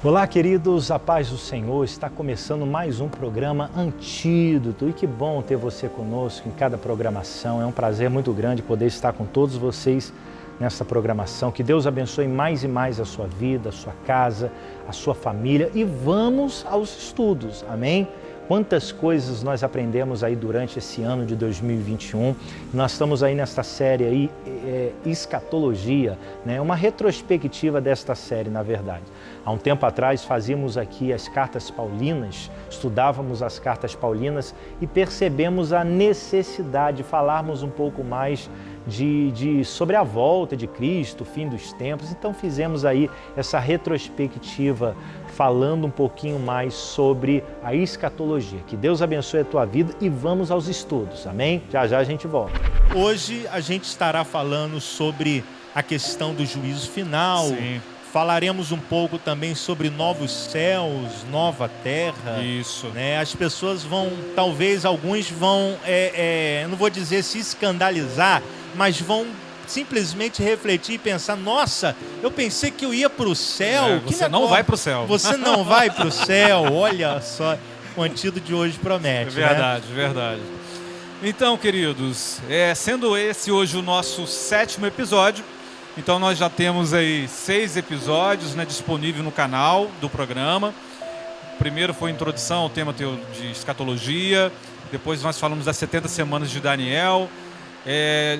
Olá, queridos, a paz do Senhor. Está começando mais um programa Antídoto e que bom ter você conosco em cada programação. É um prazer muito grande poder estar com todos vocês nessa programação. Que Deus abençoe mais e mais a sua vida, a sua casa, a sua família e vamos aos estudos, amém? Quantas coisas nós aprendemos aí durante esse ano de 2021. Nós estamos aí nesta série aí, Escatologia, né? Uma retrospectiva desta série, na verdade. Há um tempo atrás fazíamos aqui as cartas paulinas, estudávamos as cartas paulinas e percebemos a necessidade de falarmos um pouco mais sobre a volta de Cristo, o fim dos tempos. Então fizemos aí essa retrospectiva falando um pouquinho mais sobre a escatologia. Que Deus abençoe a tua vida e vamos aos estudos, amém? Já já a gente volta. Hoje a gente estará falando sobre a questão do juízo final. Sim. Falaremos um pouco também sobre novos céus, nova terra. Isso. Né? As pessoas vão, talvez alguns vão, eu não vou dizer se escandalizar, mas vão simplesmente refletir e pensar: nossa, eu pensei que eu ia para o céu. Você não vai para o céu. Você não vai para o céu. Olha só, o antídoto de hoje promete. Verdade, né? verdade. Então, queridos, sendo esse hoje o nosso 7º episódio, então nós já temos aí 6 episódios, né, disponíveis no canal do programa. O primeiro foi a introdução ao tema de escatologia, depois nós falamos das 70 semanas de Daniel,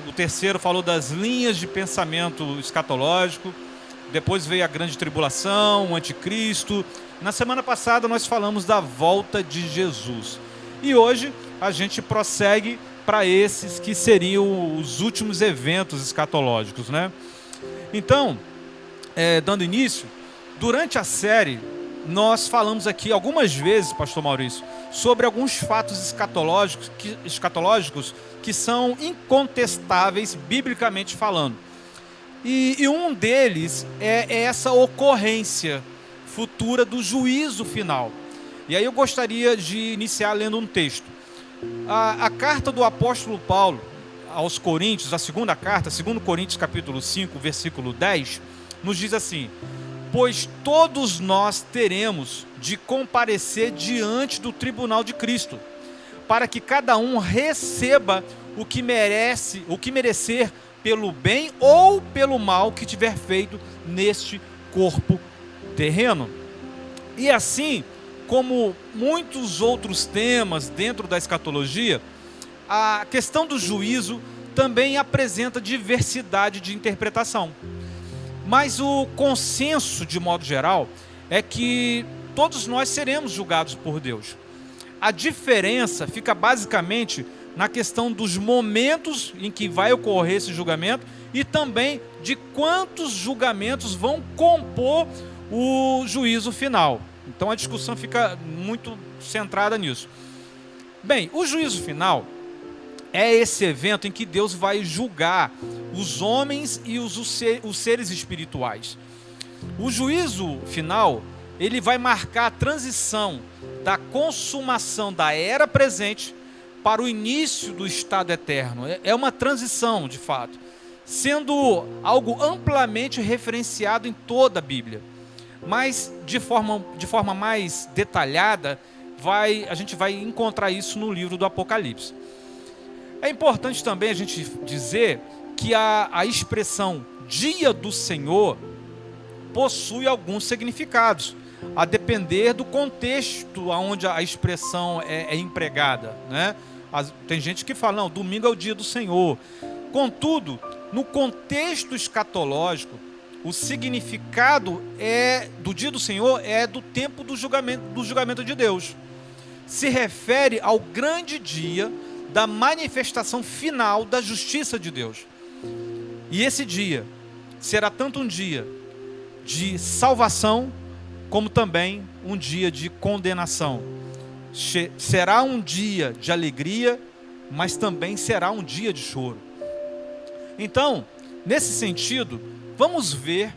o terceiro falou das linhas de pensamento escatológico, depois veio a grande tribulação, o anticristo. Na semana passada nós falamos da volta de Jesus. E hoje a gente prossegue para esses que seriam os últimos eventos escatológicos, né? Então, dando início, durante a série, nós falamos aqui algumas vezes, pastor Maurício, sobre alguns fatos escatológicos que são incontestáveis, biblicamente falando. E um deles é essa ocorrência futura do juízo final. E aí eu gostaria de iniciar lendo um texto. A carta do apóstolo Paulo aos Coríntios, a segunda carta, 2 Coríntios capítulo 5, versículo 10, nos diz assim: pois todos nós teremos de comparecer diante do tribunal de Cristo, para que cada um receba o que merecer pelo bem ou pelo mal que tiver feito neste corpo terreno. E assim como muitos outros temas dentro da escatologia, a questão do juízo também apresenta diversidade de interpretação. Mas o consenso, de modo geral, é que todos nós seremos julgados por Deus. A diferença fica basicamente na questão dos momentos em que vai ocorrer esse julgamento e também de quantos julgamentos vão compor o juízo final. Então a discussão fica muito centrada nisso. Bem, o juízo final é esse evento em que Deus vai julgar os homens e os seres espirituais. O juízo final, ele vai marcar a transição da consumação da era presente para o início do estado eterno. É uma transição, de fato, sendo algo amplamente referenciado em toda a Bíblia. Mas, de forma mais detalhada, a gente vai encontrar isso no livro do Apocalipse. É importante também a gente dizer que a expressão dia do Senhor possui alguns significados, a depender do contexto onde a expressão é empregada, né? Tem gente que fala: não, domingo é o dia do Senhor. Contudo, no contexto escatológico, o significado do dia do Senhor é do tempo do julgamento de Deus. Se refere ao grande dia da manifestação final da justiça de Deus. E esse dia será tanto um dia de salvação, como também um dia de condenação. Será um dia de alegria, mas também será um dia de choro. Então, nesse sentido, vamos ver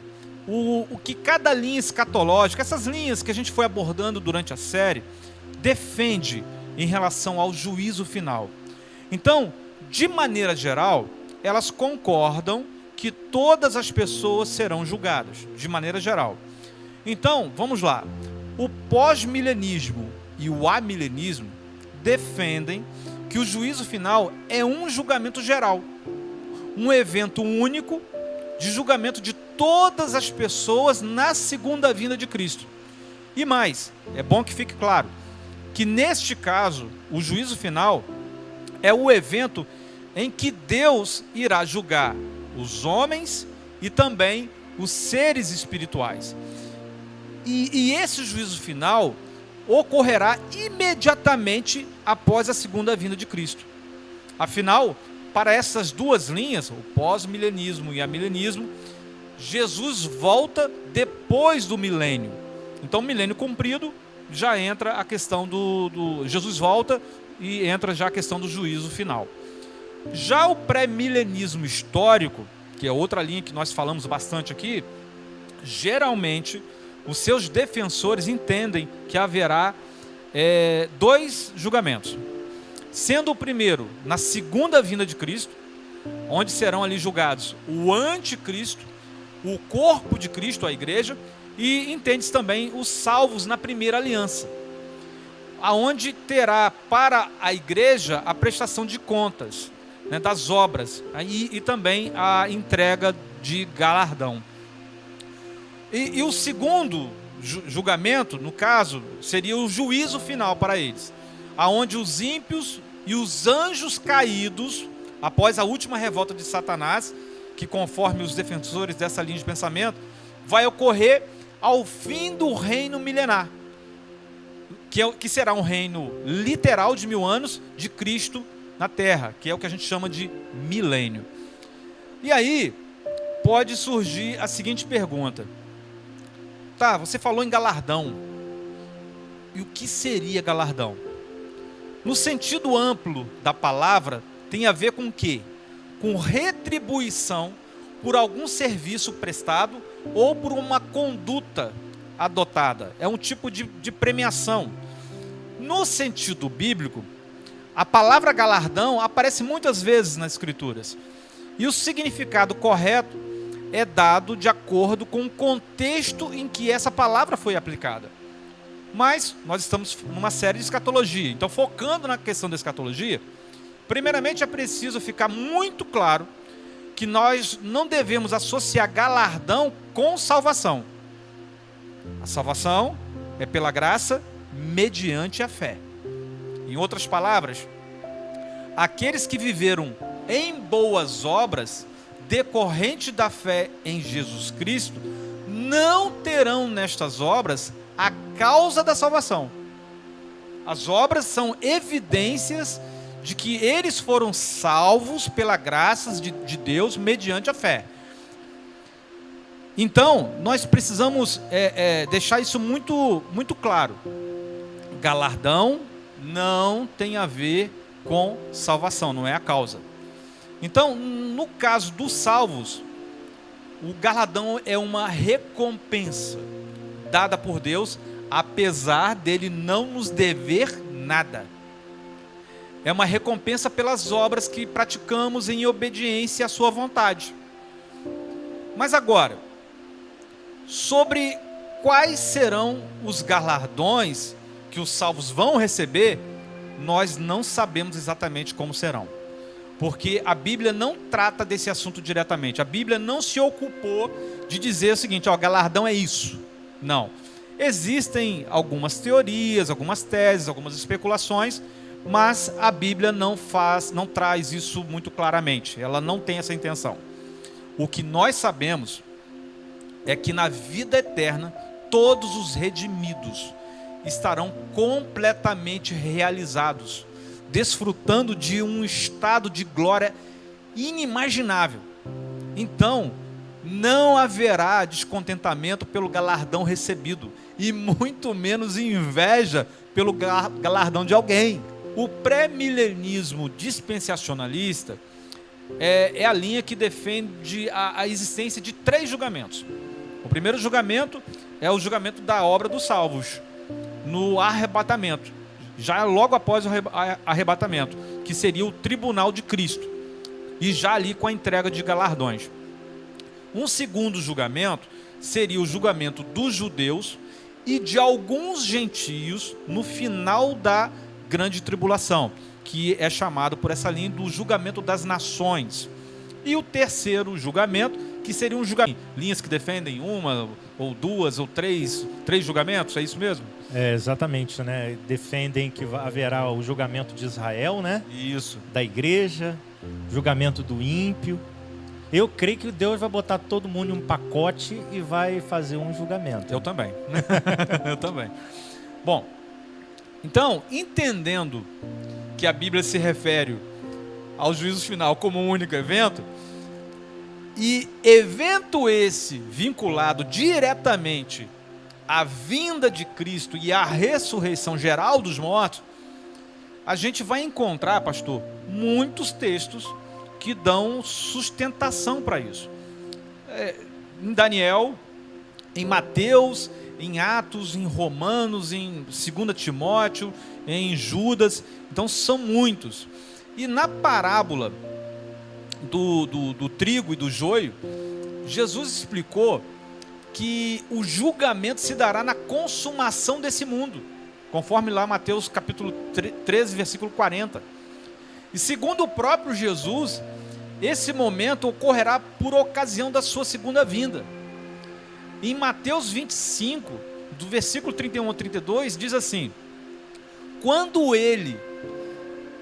o que cada linha escatológica, essas linhas que a gente foi abordando durante a série, defende em relação ao juízo final. Então, de maneira geral, elas concordam que todas as pessoas serão julgadas, de maneira geral. Então, vamos lá. O pós-milenismo e o amilenismo defendem que o juízo final é um julgamento geral, um evento único de julgamento de todas as pessoas na segunda vinda de Cristo. E mais, é bom que fique claro que neste caso, o juízo final é o evento em que Deus irá julgar os homens e também os seres espirituais. E esse juízo final ocorrerá imediatamente após a segunda vinda de Cristo. Afinal, para essas duas linhas, o pós-milenismo e amilenismo, Jesus volta depois do milênio. Então, milênio cumprido, já entra a questão Jesus volta e entra já a questão do juízo final. Já o pré-milenismo histórico, que é outra linha que nós falamos bastante aqui, geralmente os seus defensores entendem que haverá dois julgamentos. Sendo o primeiro na segunda vinda de Cristo, onde serão ali julgados o anticristo, o corpo de Cristo, a igreja, e entende-se também os salvos na primeira aliança, aonde terá para a igreja a prestação de contas, né, das obras, e também a entrega de galardão. E o segundo julgamento, no caso, seria o juízo final para eles, aonde os ímpios e os anjos caídos, após a última revolta de Satanás, que conforme os defensores dessa linha de pensamento, vai ocorrer ao fim do reino milenar, que será um reino literal de 1000 anos de Cristo na Terra, que é o que a gente chama de milênio. E aí pode surgir a seguinte pergunta: tá, você falou em galardão, e o que seria galardão? No sentido amplo da palavra, tem a ver com o quê? Com retribuição por algum serviço prestado ou por uma conduta adotada. É um tipo de premiação. No sentido bíblico, a palavra galardão aparece muitas vezes nas Escrituras. E o significado correto é dado de acordo com o contexto em que essa palavra foi aplicada. Mas nós estamos numa série de escatologia. Então, focando na questão da escatologia, primeiramente é preciso ficar muito claro que nós não devemos associar galardão com salvação. A salvação é pela graça mediante a fé. Em outras palavras, aqueles que viveram em boas obras, decorrente da fé em Jesus Cristo, não terão nestas obras a causa da salvação. As obras são evidências de que eles foram salvos pela graça de Deus mediante a fé. Então, nós precisamos deixar isso muito, muito claro. Galardão não tem a ver com salvação, não é a causa. Então, no caso dos salvos, o galardão é uma recompensa dada por Deus, apesar dele não nos dever nada. É uma recompensa pelas obras que praticamos em obediência à sua vontade. Mas agora, sobre quais serão os galardões que os salvos vão receber, nós não sabemos exatamente como serão. Porque a Bíblia não trata desse assunto diretamente. A Bíblia não se ocupou de dizer o seguinte: ó, galardão é isso. Não. Existem algumas teorias, algumas teses, algumas especulações, mas a Bíblia não traz isso muito claramente. Ela não tem essa intenção. O que nós sabemos é que na vida eterna, todos os redimidos estarão completamente realizados, desfrutando de um estado de glória inimaginável. Então, não haverá descontentamento pelo galardão recebido, e muito menos inveja pelo galardão de alguém. O pré-milenismo dispensacionalista é a linha que defende a existência de 3 julgamentos. O primeiro julgamento é o julgamento da obra dos salvos, no arrebatamento, já logo após o arrebatamento, que seria o tribunal de Cristo, e já ali com a entrega de galardões. Um segundo julgamento seria o julgamento dos judeus e de alguns gentios no final da grande tribulação, que é chamado por essa linha do julgamento das nações. E o terceiro julgamento, que seria um julgamento, linhas que defendem uma ou duas ou três julgamentos, é isso mesmo? É, exatamente, né? Defendem que haverá o julgamento de Israel, né? Isso. Da igreja, julgamento do ímpio. Eu creio que Deus vai botar todo mundo em um pacote e vai fazer um julgamento. Eu também. Eu também. Bom, então, entendendo que a Bíblia se refere ao juízo final como um único evento, e evento esse vinculado diretamente à vinda de Cristo e à ressurreição geral dos mortos, a gente vai encontrar, pastor, muitos textos que dão sustentação para isso. Em Daniel, em Mateus, em Atos, em Romanos, em 2 Timóteo, em Judas. Então são muitos. E na parábola do trigo e do joio, Jesus explicou que o julgamento se dará na consumação desse mundo, conforme lá Mateus capítulo 13, versículo 40. E segundo o próprio Jesus, esse momento ocorrerá por ocasião da sua segunda vinda. Em Mateus 25, do versículo 31 ao 32, diz assim: quando ele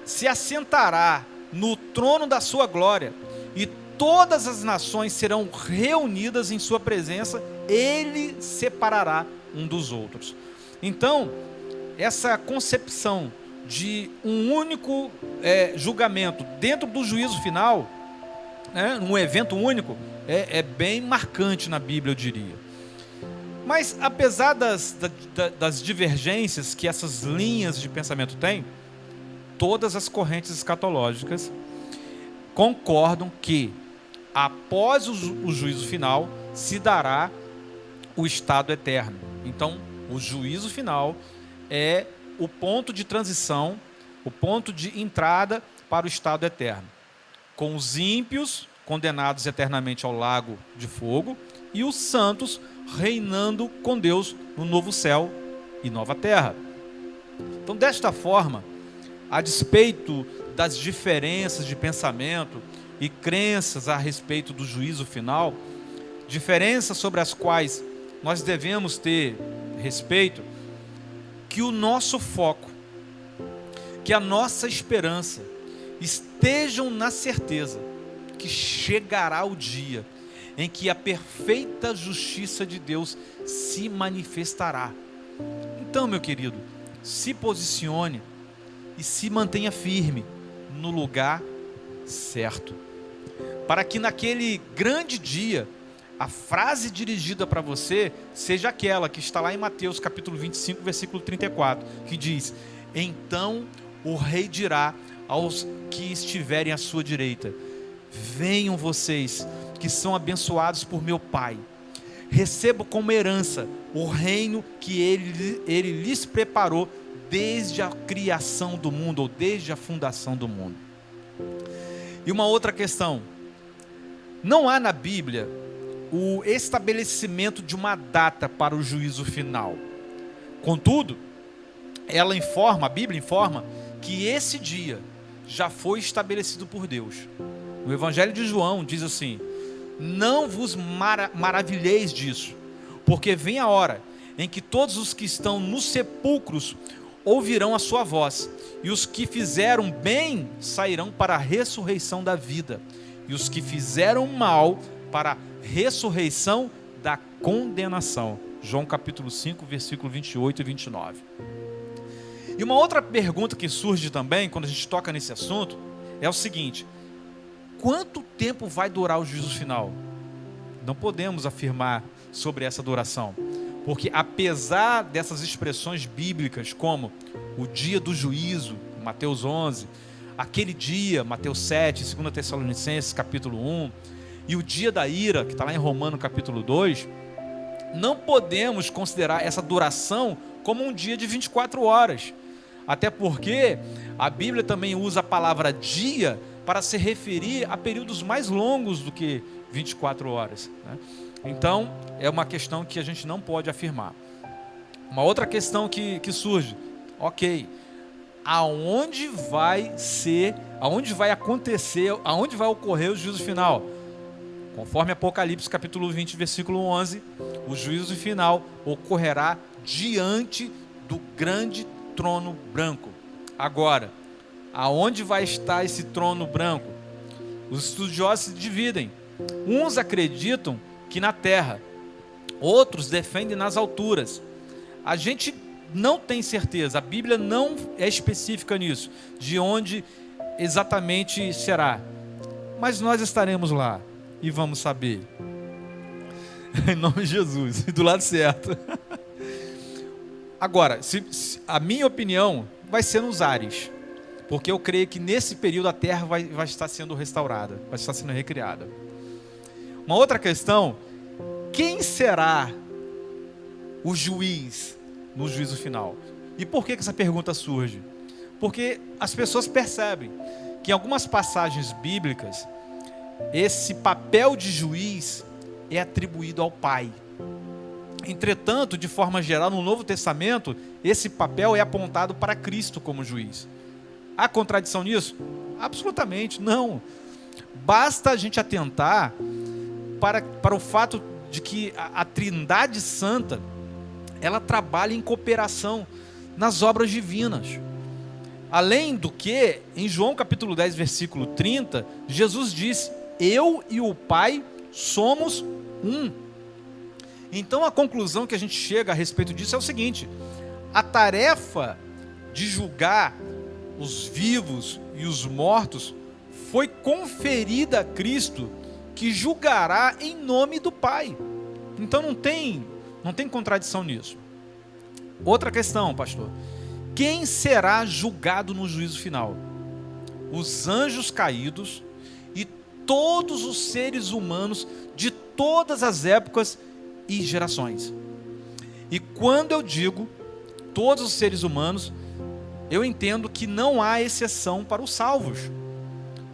se assentará no trono da sua glória e todas as nações serão reunidas em sua presença, ele separará um dos outros. Então, essa concepção de um único julgamento dentro do juízo final, um evento único, é bem marcante na Bíblia, eu diria. Mas apesar das divergências que essas linhas de pensamento têm, todas as correntes escatológicas concordam que após o juízo final se dará o estado eterno. Então, o juízo final é o ponto de transição, o ponto de entrada para o estado eterno, com os ímpios condenados eternamente ao lago de fogo e os santos reinando com Deus no novo céu e nova terra. Então, desta forma, a despeito das diferenças de pensamento e crenças a respeito do juízo final, diferenças sobre as quais nós devemos ter respeito, que o nosso foco, que a nossa esperança estejam na certeza que chegará o dia em que a perfeita justiça de Deus se manifestará. Então, meu querido, se posicione e se mantenha firme no lugar certo, para que naquele grande dia a frase dirigida para você seja aquela que está lá em Mateus capítulo 25, versículo 34, que diz: então o rei dirá aos que estiverem à sua direita: venham vocês que são abençoados por meu Pai, recebam como herança o reino que ele lhes preparou desde a criação do mundo, ou desde a fundação do mundo. E uma outra questão: não há na Bíblia o estabelecimento de uma data para o juízo final. Contudo, a Bíblia informa que esse dia já foi estabelecido por Deus. O Evangelho de João diz assim: não vos maravilheis disso, porque vem a hora em que todos os que estão nos sepulcros ouvirão a sua voz, e os que fizeram bem sairão para a ressurreição da vida, e os que fizeram mal para a ressurreição da condenação. João capítulo 5, versículo 28 e 29. E uma outra pergunta que surge também quando a gente toca nesse assunto é o seguinte: quanto tempo vai durar o juízo final? Não podemos afirmar sobre essa duração, porque apesar dessas expressões bíblicas como o dia do juízo, Mateus 11, aquele dia, Mateus 7, 2 Tessalonicenses capítulo 1, e o dia da ira, que está lá em Romanos capítulo 2, não podemos considerar essa duração como um dia de 24 horas, até porque a Bíblia também usa a palavra dia para se referir a períodos mais longos do que 24 horas, né? Então, é uma questão que a gente não pode afirmar. Uma outra questão que surge, ok, aonde vai acontecer, aonde vai ocorrer o juízo final? Conforme Apocalipse capítulo 20, versículo 11, o juízo final ocorrerá diante do grande trono branco. Agora, aonde vai estar esse trono branco? Os estudiosos se dividem. Uns acreditam que na terra, outros defendem nas alturas. A gente não tem certeza, a Bíblia não é específica nisso, de onde exatamente será. Mas nós estaremos lá e vamos saber. Em nome de Jesus, do lado certo. Agora, a minha opinião vai ser nos ares, porque eu creio que nesse período a terra vai estar sendo restaurada, vai estar sendo recriada. Uma outra questão, quem será o juiz no juízo final? E por que essa pergunta surge? Porque as pessoas percebem que em algumas passagens bíblicas, esse papel de juiz é atribuído ao Pai. Entretanto, de forma geral, no Novo Testamento, esse papel é apontado para Cristo como juiz. Há contradição nisso? Absolutamente não. Basta a gente atentar para o fato de que a Trindade Santa, ela trabalha em cooperação nas obras divinas. Além do que, em João capítulo 10, versículo 30, Jesus disse: eu e o Pai somos um. Então a conclusão que a gente chega a respeito disso é o seguinte: a tarefa de julgar os vivos e os mortos foi conferida a Cristo, que julgará em nome do Pai. Então não tem contradição nisso. Outra questão, pastor: quem será julgado no juízo final? Os anjos caídos e todos os seres humanos de todas as épocas e gerações. E quando eu digo todos os seres humanos, eu entendo que não há exceção para os salvos,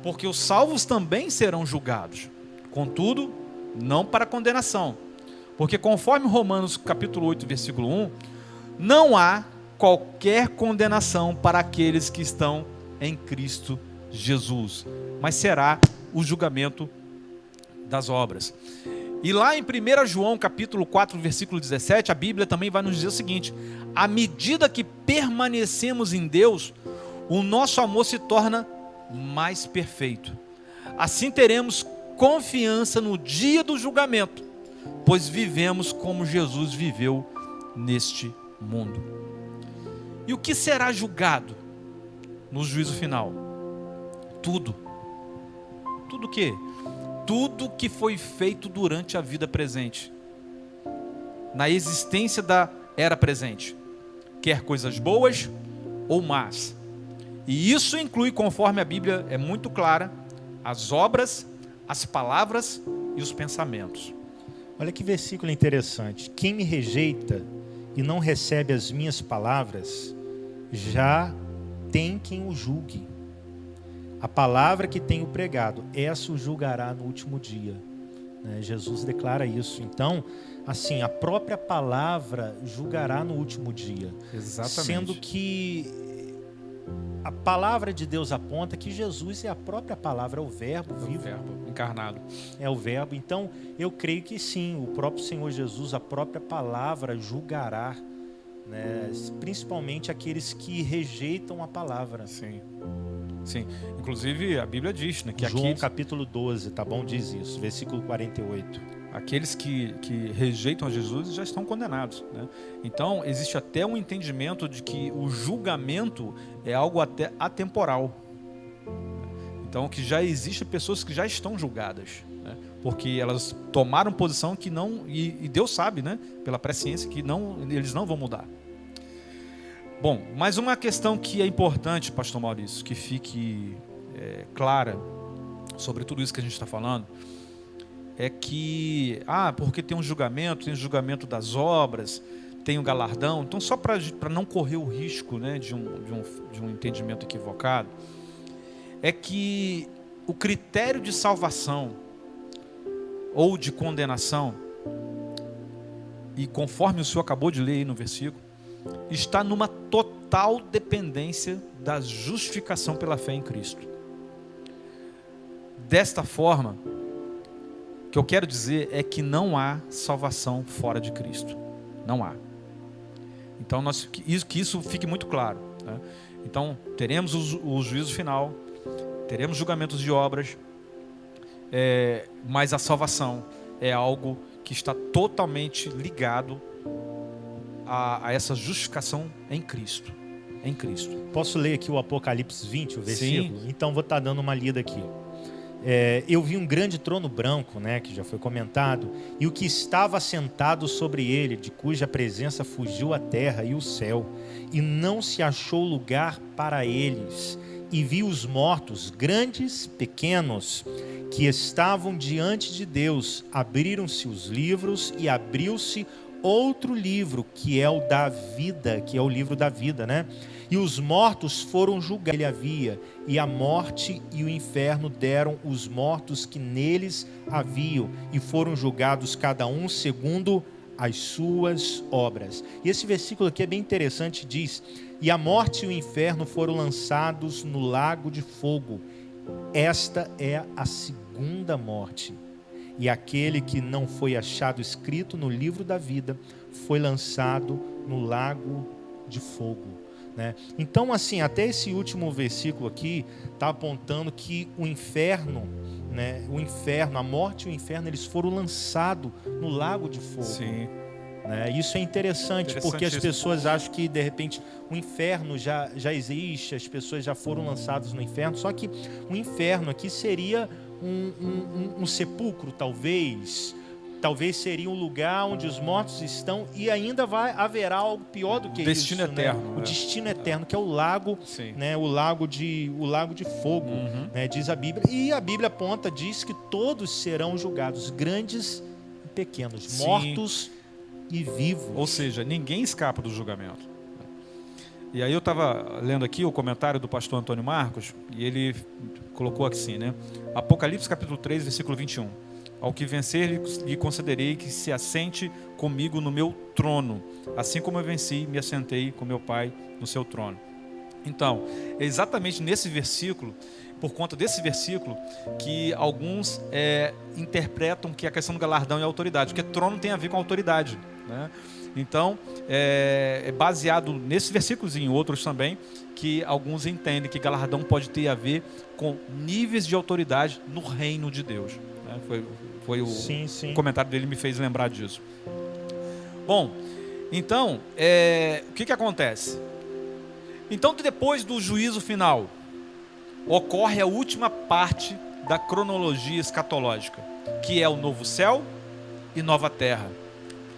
porque os salvos também serão julgados, contudo, não para condenação, porque conforme Romanos capítulo 8, versículo 1, não há qualquer condenação para aqueles que estão em Cristo Jesus, mas será o julgamento das obras. E lá em 1 João capítulo 4, versículo 17, a Bíblia também vai nos dizer o seguinte: à medida que permanecemos em Deus, o nosso amor se torna mais perfeito. Assim teremos confiança no dia do julgamento, pois vivemos como Jesus viveu neste mundo. E o que será julgado no juízo final? Tudo. Tudo o quê? Tudo que foi feito durante a vida presente, na existência da era presente, quer coisas boas ou más. E isso inclui, conforme a Bíblia é muito clara, as obras, as palavras e os pensamentos. Olha que versículo interessante: quem me rejeita e não recebe as minhas palavras, já tem quem o julgue. A palavra que tenho pregado, essa o julgará no último dia. Jesus declara isso. Então, assim, a própria palavra julgará no último dia. Exatamente. Sendo que a palavra de Deus aponta que Jesus é a própria palavra, é o verbo vivo. O verbo encarnado. É o verbo. Então, eu creio que sim, o próprio Senhor Jesus, a própria palavra julgará, né? Principalmente aqueles que rejeitam a palavra. Sim. Sim, inclusive a Bíblia diz, né, que João capítulo 12, tá bom? Diz isso, versículo 48. Aqueles que rejeitam a Jesus já estão condenados, né? Então existe até um entendimento de que o julgamento é algo até atemporal. Então que já existem pessoas que já estão julgadas, né? Porque elas tomaram posição que não, e Deus sabe, né, pela presciência, que não, eles não vão mudar. Bom, mais uma questão que é importante, pastor Maurício, que fique clara sobre tudo isso que a gente está falando, é que, porque tem um julgamento, tem o julgamento das obras, tem o galardão. Então, só para não correr o risco, né, de um entendimento equivocado, é que o critério de salvação ou de condenação e conforme o senhor acabou de ler aí no versículo, está numa total dependência da justificação pela fé em Cristo. Desta forma, o que eu quero dizer é que não há salvação fora de Cristo. Não há. Então, que isso fique muito claro, né? Então, teremos o juízo final, teremos julgamentos de obras, mas a salvação é algo que está totalmente ligado a essa justificação em Cristo. Em Cristo. Posso ler aqui o Apocalipse 20, o versículo? Sim. Então vou estar dando uma lida aqui. Eu vi um grande trono branco, né, que já foi comentado, e o que estava assentado sobre ele, de cuja presença fugiu a terra e o céu, e não se achou lugar para eles. E vi os mortos, grandes, pequenos, que estavam diante de Deus. Abriram-se os livros e abriu-se outro livro, que é o da vida, que é o livro da vida, né? E os mortos foram julgados. Ele havia, e a morte e o inferno deram os mortos que neles haviam, e foram julgados cada um segundo as suas obras. E esse versículo aqui é bem interessante, diz: e a morte e o inferno foram lançados no lago de fogo. Esta é a segunda morte. E aquele que não foi achado escrito no livro da vida foi lançado no lago de fogo, né? Então, assim, até esse último versículo aqui está apontando que o inferno, né, a morte e o inferno, eles foram lançados no lago de fogo. Sim. Né? Isso é interessante, porque as pessoas acham que de repente o inferno já existe, as pessoas já foram lançadas no inferno, só que o inferno aqui seria um sepulcro, talvez seria um lugar onde os mortos estão, e ainda haverá algo pior do que isso. Destino eterno. Né? O destino eterno, que é o lago, né? o lago de fogo, né? Diz a Bíblia. E a Bíblia diz que todos serão julgados, grandes e pequenos, mortos e vivos. Ou seja, ninguém escapa do julgamento. E aí eu estava lendo aqui o comentário do pastor Antônio Marcos, e ele colocou assim, né? Apocalipse capítulo 3, versículo 21. Ao que vencer, lhe concederei que se assente comigo no meu trono, assim como eu venci, me assentei com meu Pai no seu trono. Então, é exatamente nesse versículo, por conta desse versículo, que alguns interpretam que a questão do galardão é autoridade, porque trono tem a ver com autoridade, né? Então, é baseado nesse versículo e em outros também, que alguns entendem que galardão pode ter a ver com níveis de autoridade no reino de Deus, né? Foi o comentário dele me fez lembrar disso. Bom, então, o que acontece? Então, depois do juízo final, ocorre a última parte da cronologia escatológica, que é o novo céu e nova terra,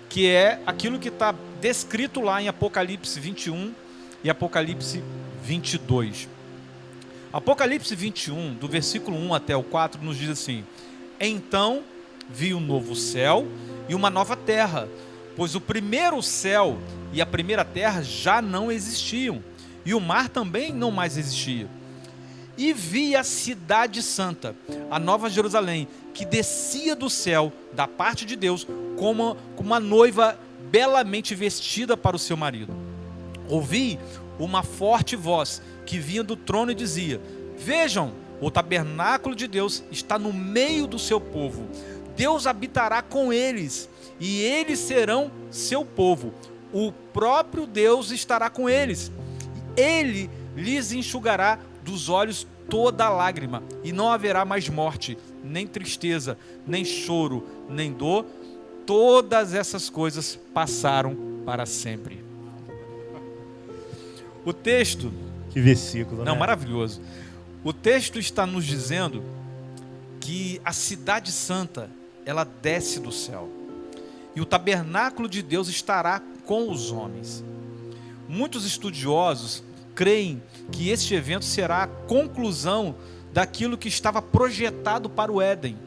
que é aquilo que está descrito lá em Apocalipse 21 e Apocalipse 22. Apocalipse 21, do versículo 1 até o 4, nos diz assim: então vi um novo céu e uma nova terra, pois o primeiro céu e a primeira terra já não existiam, e o mar também não mais existia. E vi a cidade santa, a nova Jerusalém, que descia do céu, da parte de Deus, como uma noiva belamente vestida para o seu marido. Ouvi uma forte voz que vinha do trono e dizia: vejam, o tabernáculo de Deus está no meio do seu povo. Deus habitará com eles, e eles serão seu povo. O próprio Deus estará com eles. Ele lhes enxugará dos olhos toda lágrima, e não haverá mais morte, nem tristeza, nem choro, nem dor. Todas essas coisas passaram para sempre. O texto... Que versículo, não, né? Maravilhoso. O texto está nos dizendo que a cidade santa, ela desce do céu, e o tabernáculo de Deus estará com os homens. Muitos estudiosos creem que este evento será a conclusão daquilo que estava projetado para o Éden,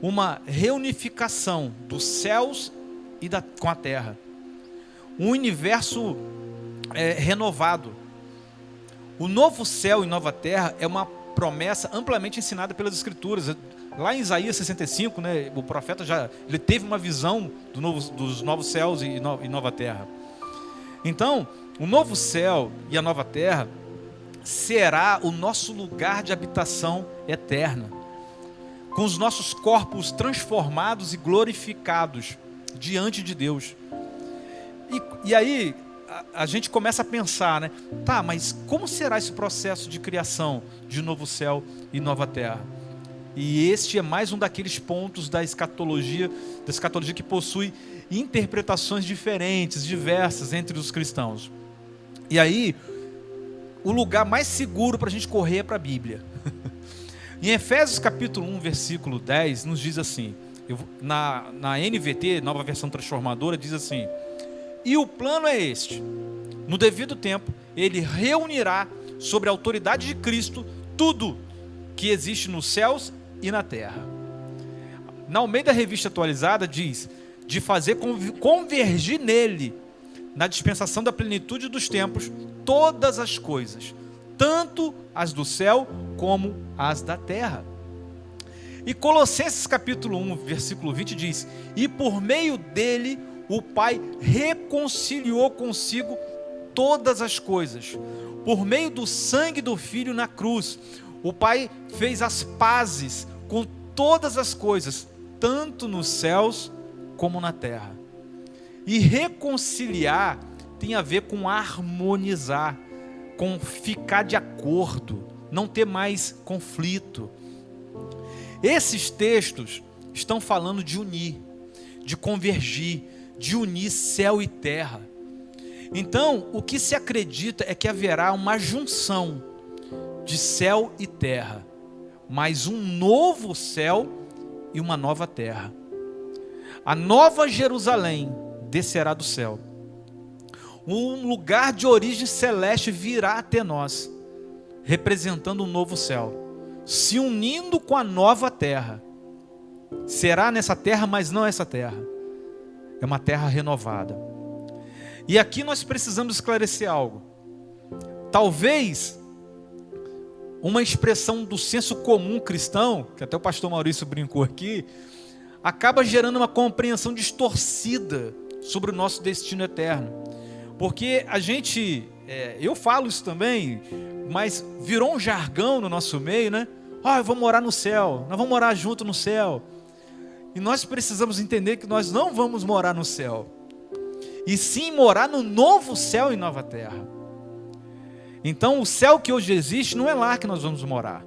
uma reunificação dos céus e com a terra, um universo renovado. O novo céu e nova terra é uma promessa amplamente ensinada pelas Escrituras. lá em Isaías 65, né, o profeta ele teve uma visão dos novos céus e nova terra. Então, o novo céu e a nova terra será o nosso lugar de habitação eterna, com os nossos corpos transformados e glorificados diante de Deus. E aí a gente começa a pensar, né? Tá, mas como será esse processo de criação de novo céu e nova terra? E este é mais um daqueles pontos da escatologia que possui interpretações diferentes, diversas entre os cristãos. E aí, o lugar mais seguro para a gente correr é para a Bíblia. Em Efésios capítulo 1, versículo 10, nos diz assim, na NVT, Nova Versão Transformadora, diz assim: e o plano é este: no devido tempo, ele reunirá sobre a autoridade de Cristo tudo que existe nos céus e na terra. Na Almeida Revista Atualizada diz: de fazer convergir nele, na dispensação da plenitude dos tempos, todas as coisas, tanto as do céu como as da terra. E Colossenses capítulo 1, versículo 20 diz: e por meio dele o Pai reconciliou consigo todas as coisas, por meio do sangue do Filho na cruz. O Pai fez as pazes com todas as coisas, tanto nos céus como na terra. E reconciliar tem a ver com harmonizar, com ficar de acordo, não ter mais conflito. Esses textos estão falando de unir, de convergir, de unir céu e terra. Então, o que se acredita é que haverá uma junção de céu e terra, mas um novo céu e uma nova terra. A nova Jerusalém descerá do céu. Um lugar de origem celeste virá até nós, representando um novo céu, se unindo com a nova terra. Será nessa terra, mas não essa terra. É uma terra renovada. E aqui nós precisamos esclarecer algo. Talvez uma expressão do senso comum cristão, que até o pastor Maurício brincou aqui, acaba gerando uma compreensão distorcida sobre o nosso destino eterno. Porque a gente, eu falo isso também, mas virou um jargão no nosso meio, né? Eu vou morar no céu, nós vamos morar junto no céu. E nós precisamos entender que nós não vamos morar no céu, e sim morar no novo céu e nova terra. Então o céu que hoje existe não é lá que nós vamos morar.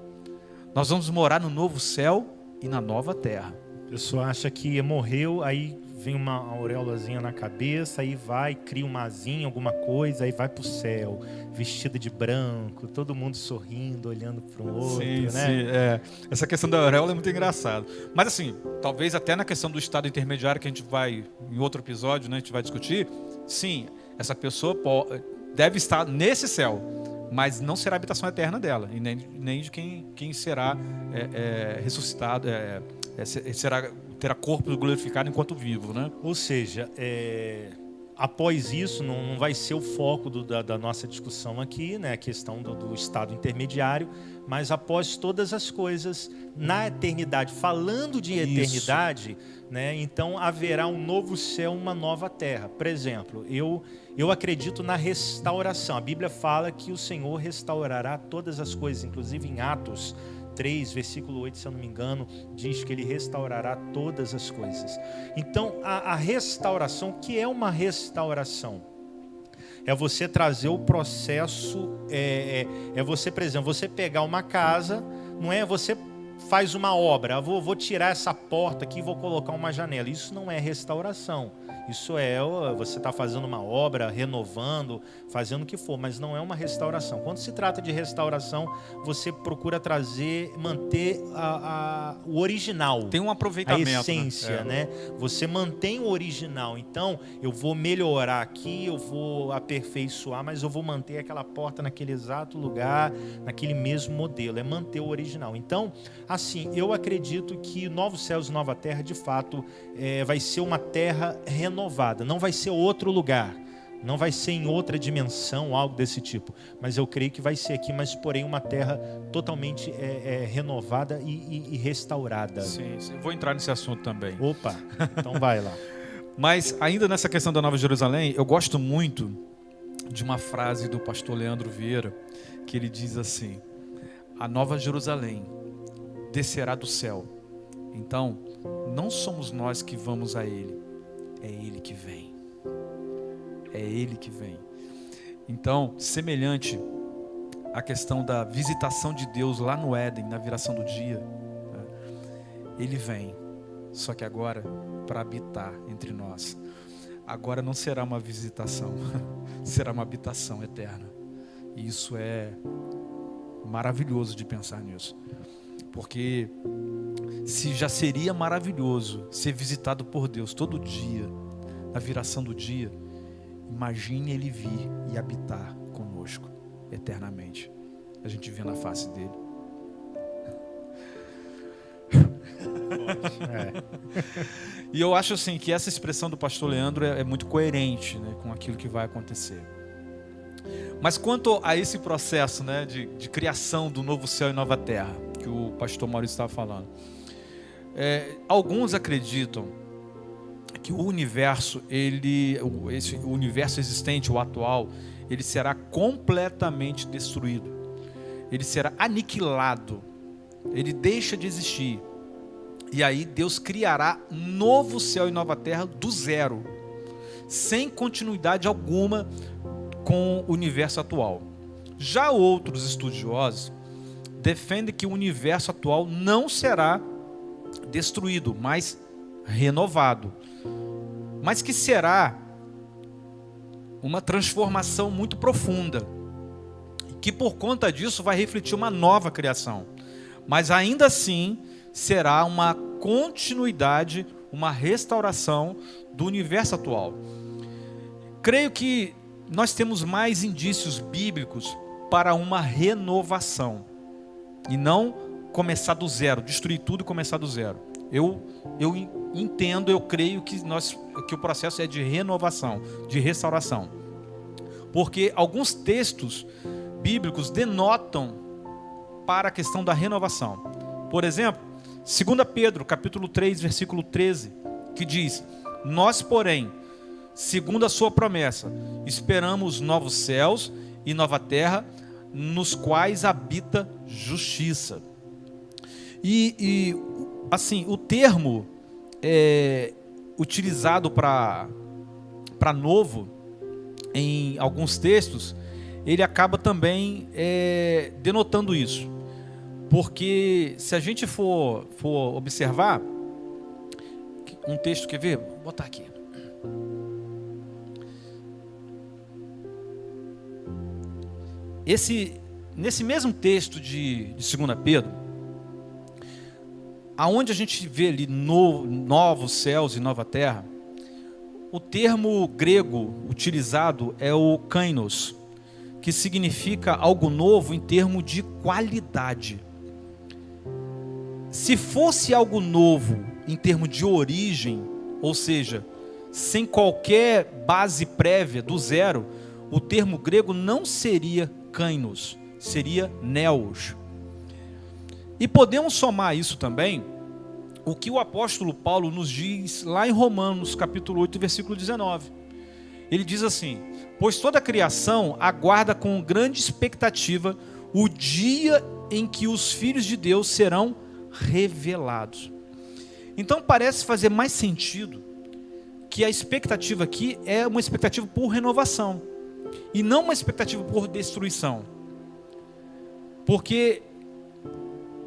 Nós vamos morar no novo céu e na nova terra. A pessoa acha que morreu, aí vem uma auréolazinha na cabeça, aí vai, cria uma asinha, alguma coisa, aí vai pro céu, vestida de branco, todo mundo sorrindo, olhando para o outro, sim, né? Sim, essa questão da auréola é muito engraçada. Mas assim, talvez até na questão do estado intermediário, que a gente vai, em outro episódio, né, a gente vai discutir, sim, essa pessoa deve estar nesse céu, mas não será a habitação eterna dela, e nem de quem será ressuscitado, terá corpo glorificado enquanto vivo, né? Ou seja, após isso, não vai ser o foco da nossa discussão aqui, né? A questão do estado intermediário, mas após todas as coisas, na eternidade, falando de eternidade, né? Então haverá um novo céu, uma nova terra. Por exemplo, eu acredito na restauração. A Bíblia fala que o Senhor restaurará todas as coisas, inclusive em Atos 3, versículo 8, se eu não me engano, diz que ele restaurará todas as coisas. Então, a restauração, o que é uma restauração? É você trazer o processo, é você, por exemplo, você pegar uma casa, não é você faz uma obra, vou tirar essa porta aqui e vou colocar uma janela. Isso não é restauração. Isso você está fazendo uma obra, renovando, fazendo o que for, mas não é uma restauração. Quando se trata de restauração, você procura manter o original. Tem um aproveitamento. A essência, né? Você mantém o original. Então, eu vou melhorar aqui, eu vou aperfeiçoar, mas eu vou manter aquela porta naquele exato lugar, naquele mesmo modelo. É manter o original. Então, assim, eu acredito que Novos Céus e Nova Terra, de fato, vai ser uma terra renovada, não vai ser outro lugar, Não vai ser em outra dimensão, algo desse tipo. Mas eu creio que vai ser aqui, mas porém uma terra totalmente renovada e restaurada. Sim, vou entrar nesse assunto também. Opa, então vai lá. Mas ainda nessa questão da Nova Jerusalém, eu gosto muito de uma frase do pastor Leandro Vieira, que ele diz assim: a Nova Jerusalém descerá do céu. Então, não somos nós que vamos a Ele, é Ele que vem. É Ele que vem. Então, semelhante à questão da visitação de Deus lá no Éden, na viração do dia, né? Ele vem, só que agora para habitar entre nós. Agora não será uma visitação, será uma habitação eterna. E isso é maravilhoso de pensar nisso. Porque se já seria maravilhoso ser visitado por Deus todo dia, na viração do dia, imagine Ele vir e habitar conosco eternamente. A gente vê na face dele. E eu acho assim que essa expressão do pastor Leandro é muito coerente, né, com aquilo que vai acontecer. Mas quanto a esse processo, né, de criação do novo céu e nova terra, que o pastor Maurício estava falando, alguns acreditam que o universo, o universo existente, o atual, ele será completamente destruído. Ele será aniquilado. Ele deixa de existir. E aí Deus criará novo céu e nova terra do zero, sem continuidade alguma com o universo atual. Já outros estudiosos defendem que o universo atual não será destruído, mas renovado. Mas que será uma transformação muito profunda, que por conta disso vai refletir uma nova criação. Mas ainda assim será uma continuidade, uma restauração do universo atual. Creio que nós temos mais indícios bíblicos para uma renovação e não começar do zero, destruir tudo e começar do zero. Eu entendo, eu creio que o processo é de renovação, de restauração, porque alguns textos bíblicos denotam para a questão da renovação. Por exemplo, 2 Pedro, capítulo 3, versículo 13, que diz: nós, porém, segundo a sua promessa, esperamos novos céus e nova terra, nos quais habita justiça. E assim, o termo utilizado para novo em alguns textos, ele acaba também denotando isso. Porque se a gente for observar, um texto, quer ver? Vou botar aqui. Nesse mesmo texto de 2 Pedro, aonde a gente vê ali novos céus e nova terra, o termo grego utilizado é o kainos, que significa algo novo em termos de qualidade. Se fosse algo novo em termos de origem, ou seja, sem qualquer base prévia, do zero, o termo grego não seria kainos, seria neos. E podemos somar isso também, o que o apóstolo Paulo nos diz lá em Romanos, capítulo 8, versículo 19. Ele diz assim: pois toda a criação aguarda com grande expectativa o dia em que os filhos de Deus serão revelados. Então parece fazer mais sentido que a expectativa aqui é uma expectativa por renovação e não uma expectativa por destruição. Porque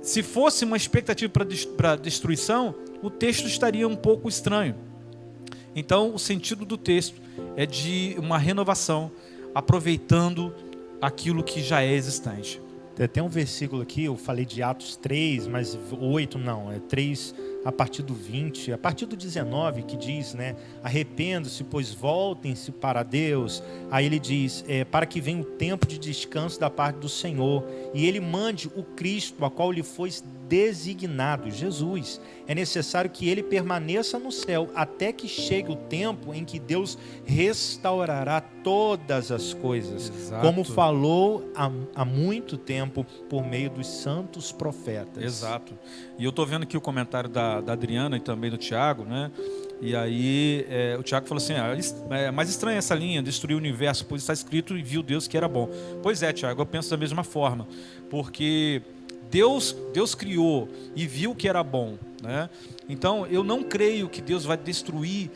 se fosse uma expectativa para destruição, o texto estaria um pouco estranho. Então o sentido do texto é de uma renovação, aproveitando aquilo que já é existente. Tem um versículo aqui, eu falei de Atos 3, mas 8 não, é 3 a partir do 20, a partir do 19, que diz, né, arrependam-se, pois voltem-se para Deus. Aí ele diz, para que venha o tempo de descanso da parte do Senhor, e ele mande o Cristo, a qual lhe foi designado, Jesus. É necessário que ele permaneça no céu até que chegue o tempo em que Deus restaurará todas as coisas, Exato. como falou há muito tempo por meio dos santos profetas. Exato. E eu estou vendo aqui o comentário da Adriana e também do Tiago, né? E aí o Tiago falou assim, é mais estranha essa linha, destruir o universo, pois está escrito e viu Deus que era bom. Pois é, Tiago, eu penso da mesma forma, porque Deus criou e viu que era bom, né? Então eu não creio que Deus vai destruir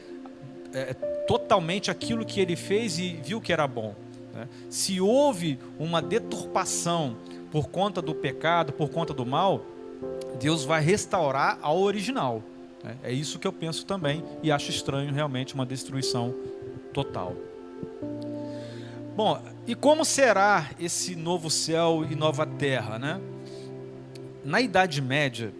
totalmente aquilo que ele fez e viu que era bom, né? Se houve uma deturpação por conta do pecado, por conta do mal, Deus vai restaurar ao original. É isso que eu penso também e acho estranho realmente uma destruição total. Bom, e como será esse novo céu e nova terra, né? Na Idade Média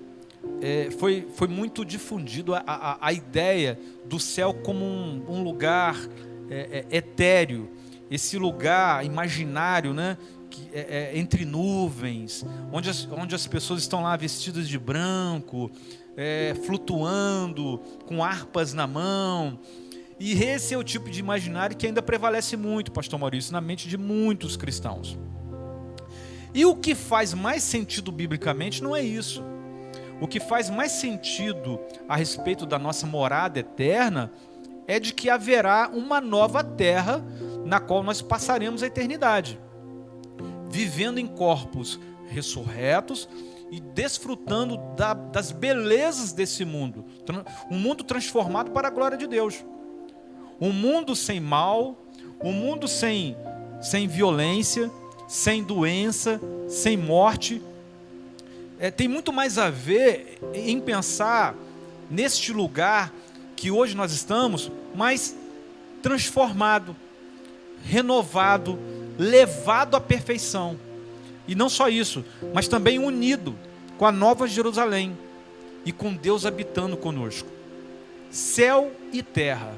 foi muito difundido a ideia do céu como um lugar etéreo, esse lugar imaginário, né? Entre nuvens, onde as pessoas estão lá vestidas de branco, flutuando, com harpas na mão. E esse é o tipo de imaginário que ainda prevalece muito, pastor Maurício, na mente de muitos cristãos. E o que faz mais sentido biblicamente não é isso. O que faz mais sentido a respeito da nossa morada eterna é de que haverá uma nova terra na qual nós passaremos a eternidade, vivendo em corpos ressurretos e desfrutando das belezas desse mundo. Um mundo transformado para a glória de Deus. Um mundo sem mal, um mundo sem violência, sem doença, sem morte. Tem muito mais a ver em pensar neste lugar que hoje nós estamos, mas transformado, renovado, levado à perfeição. E não só isso, mas também unido com a Nova Jerusalém e com Deus habitando conosco. Céu e terra,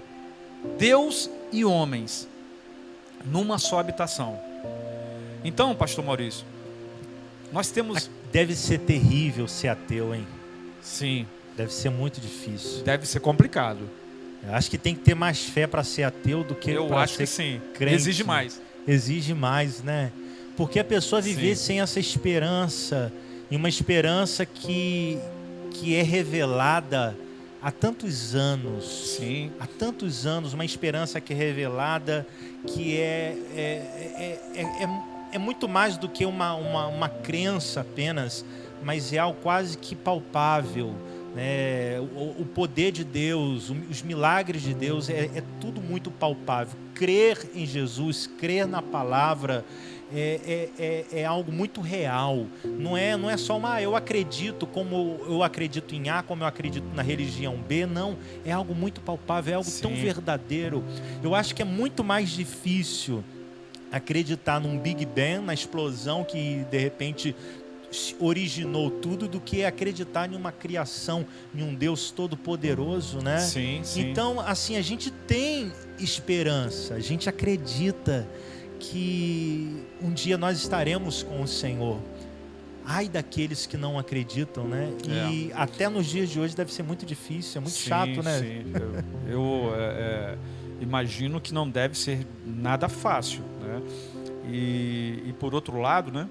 Deus e homens, numa só habitação. Então, pastor Maurício, nós temos... Deve ser terrível ser ateu, hein? Sim. Deve ser muito difícil. Deve ser complicado. Eu acho que tem que ter mais fé para ser ateu do que para ser sim. crente. Exige mais. Exige mais, né? Porque a pessoa viver sem essa esperança, e uma esperança que é revelada há tantos anos. Sim. Há tantos anos, uma esperança que é revelada, que é muito mais do que uma crença apenas, mas é algo quase que palpável. O poder de Deus, os milagres de Deus, é tudo muito palpável. Crer em Jesus, crer na palavra é algo muito real. Não é só eu acredito como eu acredito em A, como eu acredito na religião B. Não, é algo muito palpável, é algo tão verdadeiro. Eu acho que é muito mais difícil acreditar num Big Bang, na explosão que de repente originou tudo, do que acreditar em uma criação, em um Deus todo-poderoso, né? Sim. Então, assim, a gente tem esperança, a gente acredita que um dia nós estaremos com o Senhor. Ai daqueles que não acreditam, né? E até nos dias de hoje deve ser muito difícil, é muito chato, né? Sim. Eu imagino que não deve ser nada fácil, né? E por outro lado, né?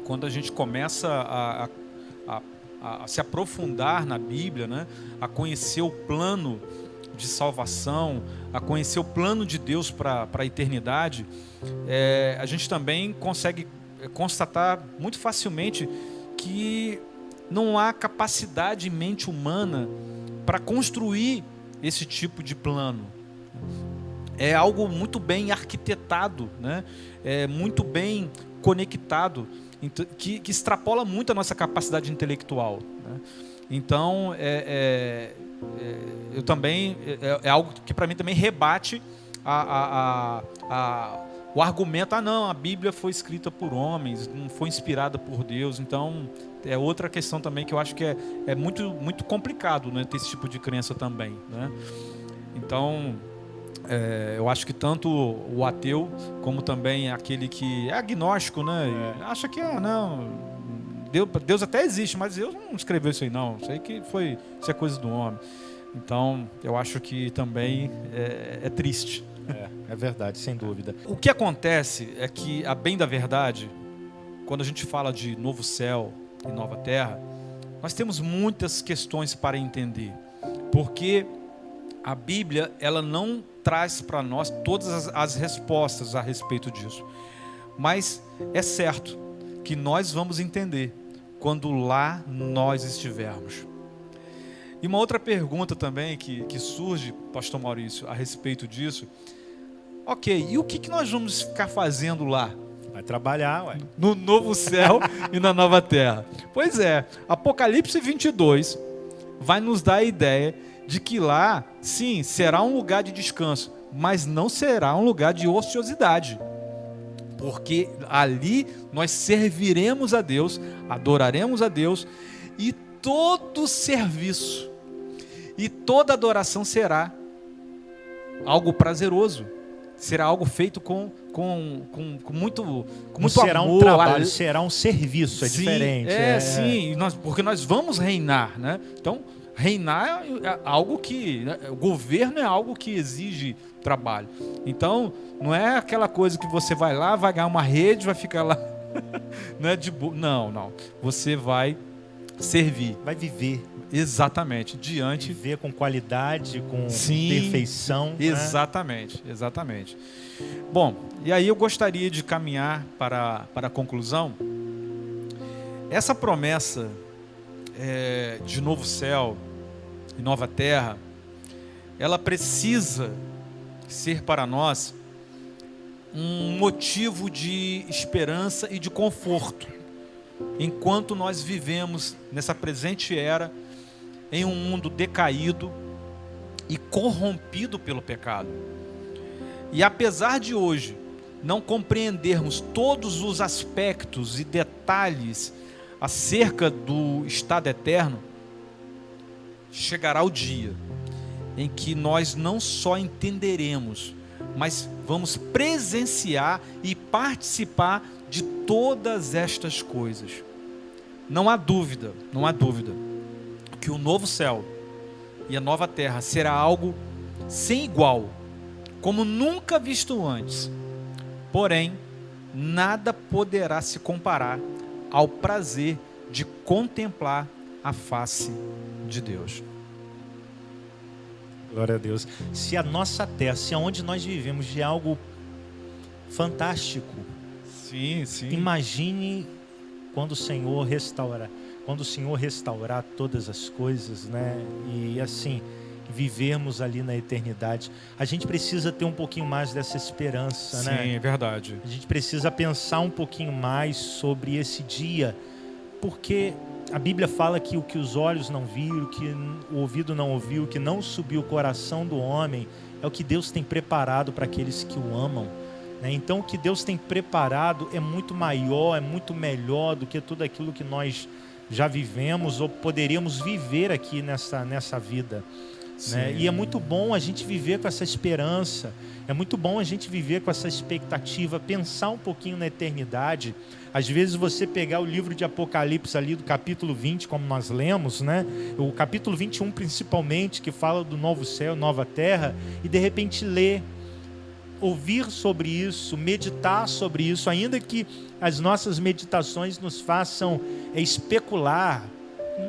Quando a gente começa a se aprofundar na Bíblia, né? A conhecer o plano de salvação, a conhecer o plano de Deus para a eternidade, a gente também consegue constatar muito facilmente que não há capacidade em mente humana para construir esse tipo de plano. É algo muito bem arquitetado, né? Muito bem conectado, que extrapola muito a nossa capacidade intelectual, né? Então, eu também é algo que para mim também rebate o argumento: não, a Bíblia foi escrita por homens, não foi inspirada por Deus. Então, é outra questão também que eu acho que é muito, muito complicado, né, ter esse tipo de crença também, né? Então, eu acho que tanto o ateu como também aquele que é agnóstico, né, acha que não, Deus até existe, mas Deus não escreveu isso aí não. Isso é coisa do homem. Então, eu acho que também é triste. É verdade, sem dúvida. O que acontece é que, a bem da verdade, quando a gente fala de novo céu e nova terra, nós temos muitas questões para entender, porque a Bíblia, ela não traz para nós todas as respostas a respeito disso, mas é certo que nós vamos entender quando lá nós estivermos. E uma outra pergunta também que surge, pastor Maurício, a respeito disso: ok, e o que nós vamos ficar fazendo lá? Vai trabalhar, ué. No novo céu e na nova terra. Pois é, Apocalipse 22 vai nos dar a ideia de que lá, sim, será um lugar de descanso, mas não será um lugar de ociosidade. Porque ali nós serviremos a Deus, adoraremos a Deus, e todo serviço e toda adoração será algo prazeroso. Será algo feito com muito será amor. Um trabalho, será um serviço, é sim, diferente. Sim, porque nós vamos reinar, né? Então, reinar é algo que... o governo é algo que exige trabalho. Então, não é aquela coisa que você vai lá, vai ganhar uma rede, vai ficar lá... Não. Você vai servir. Vai viver. Exatamente, diante... Viver com qualidade, com sim, perfeição. Exatamente, né? Exatamente. Bom, e aí eu gostaria de caminhar para a conclusão. Essa promessa de novo céu e nova terra, ela precisa ser para nós um motivo de esperança e de conforto, enquanto nós vivemos nessa presente era, em um mundo decaído e corrompido pelo pecado. E apesar de hoje não compreendermos todos os aspectos e detalhes acerca do estado eterno, chegará o dia em que nós não só entenderemos, mas vamos presenciar e participar de todas estas coisas. Não há dúvida que o novo céu e a nova terra será algo sem igual, como nunca visto antes. Porém, nada poderá se comparar ao prazer de contemplar a face de Deus. Glória a Deus. Se a nossa terra, se aonde nós vivemos de algo fantástico, sim. Imagine quando o Senhor restaurar todas as coisas, né? E assim, vivermos ali na eternidade. A gente precisa ter um pouquinho mais dessa esperança, né? Sim, é verdade. A gente precisa pensar um pouquinho mais sobre esse dia, porque a Bíblia fala que o que os olhos não viram, que o ouvido não ouviu, que não subiu o coração do homem, é o que Deus tem preparado para aqueles que o amam. Então o que Deus tem preparado é muito maior, é muito melhor do que tudo aquilo que nós já vivemos ou poderíamos viver aqui nessa vida, né? E é muito bom a gente viver com essa esperança, é muito bom a gente viver com essa expectativa, pensar um pouquinho na eternidade. Às vezes você pegar o livro de Apocalipse ali do capítulo 20, como nós lemos, né? O capítulo 21 principalmente, que fala do novo céu, nova terra, e de repente ler, ouvir sobre isso, meditar sobre isso, ainda que as nossas meditações nos façam especular.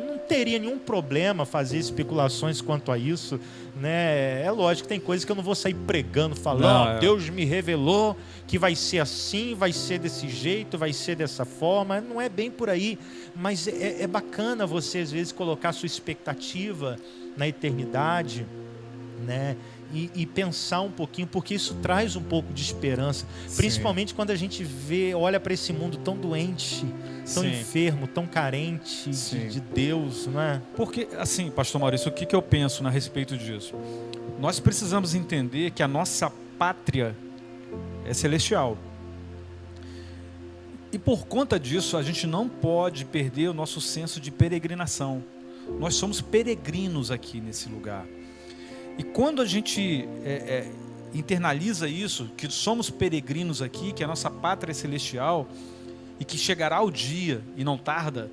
Não teria nenhum problema fazer especulações quanto a isso, né? É lógico que tem coisas que eu não vou sair pregando, falando, Deus me revelou que vai ser assim, vai ser desse jeito, vai ser dessa forma. Não é bem por aí, mas é bacana você às vezes colocar sua expectativa na eternidade, né? E pensar um pouquinho, porque isso traz um pouco de esperança. Sim. Principalmente quando a gente olha para esse mundo tão doente, tão enfermo, tão carente de Deus, não é? Porque, assim, pastor Maurício, o que eu penso a respeito disso? Nós precisamos entender que a nossa pátria é celestial. E por conta disso, a gente não pode perder o nosso senso de peregrinação. Nós somos peregrinos aqui nesse lugar. E quando a gente internaliza isso, que somos peregrinos aqui, que a nossa pátria é celestial, e que chegará o dia, e não tarda,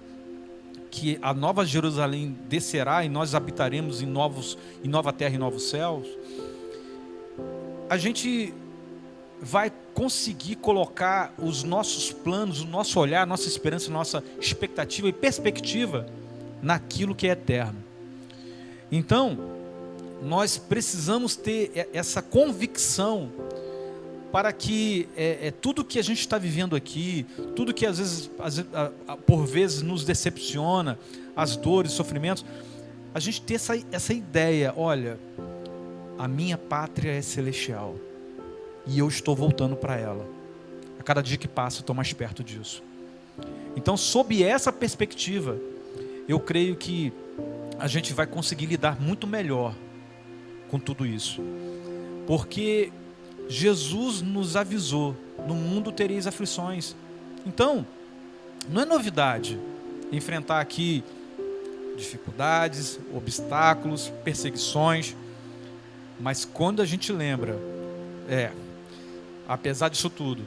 que a nova Jerusalém descerá e nós habitaremos em nova terra e novos céus, a gente vai conseguir colocar os nossos planos, o nosso olhar, nossa esperança, nossa expectativa e perspectiva naquilo que é eterno. Então, nós precisamos ter essa convicção para que tudo que a gente está vivendo aqui, tudo que às vezes, por vezes nos decepciona, as dores, os sofrimentos, a gente ter essa ideia, olha, a minha pátria é celestial e eu estou voltando para ela. A cada dia que passa eu estou mais perto disso. Então, sob essa perspectiva, eu creio que a gente vai conseguir lidar muito melhor com tudo isso, porque Jesus nos avisou: no mundo tereis aflições. Então, não é novidade enfrentar aqui dificuldades, obstáculos, perseguições, mas quando a gente lembra, apesar disso tudo,